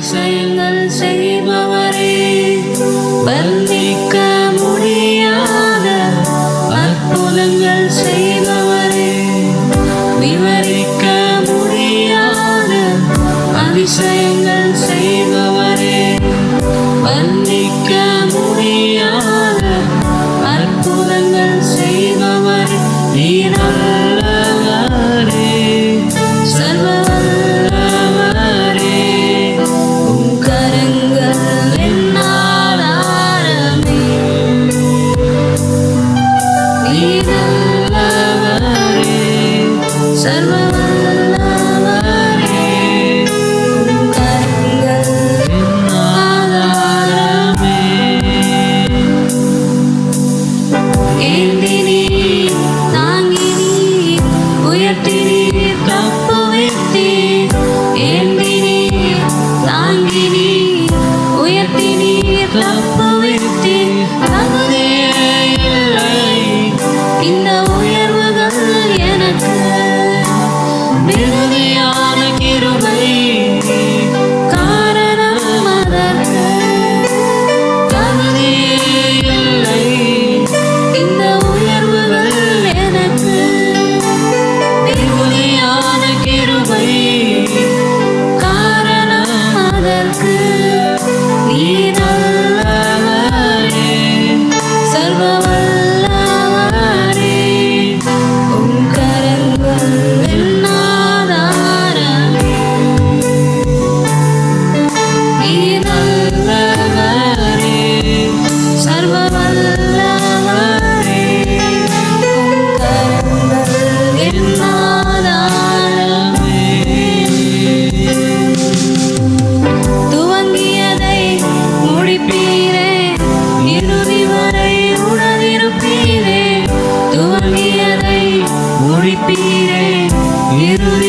அதிசயங்கள் செய்பவரே, வர்ணிக்க முடியாத அற்புதங்கள் செய்பவரே, விவரிக்க முடியாத அதிசயங்கள் செய்பவரே, வர்ணிக்க முடியாத அற்புதங்கள் செய்பவரே, நீர் நல்லவரே, சர்வ வல்லவரே, உம் கரங்கள் என் ஆதாரமே. நீர் நல்லவரே, சர்வ வல்லவரே, உம் கரங்கள் என் ஆதாரமே. ஏந்தினீர், தாங்கினீர், உயர்த்தினீர், தப்புவித்தீர். ஏந்தினீர், தாங்கினீர், உயர்த்தினீர், தப்புவித்தீர். தகுதியே இல்லை இந்த உயர்வுகள் எனக்கு, மிகுதியான கிருபை காரணம் அதற்கு. தகுதியே இல்லை இந்த உயர்வுகள் எனக்கு, மிகுதியான கிருபை காரணம் அதற்கு. நீர் நல்லவரே, சர்வ வல்லவரே, உம் கரங்கள் என் ஆதாரமே. நீர் நல்லவரே, சர்வ வல்லவரே, உம் கரங்கள் என் ஆதாரமே. துவங்கியதை முடிப்பீரே, இறுதி வரை உடனிருப்பீரே. துவங்கியதை முடிப்பீரே, இறுதி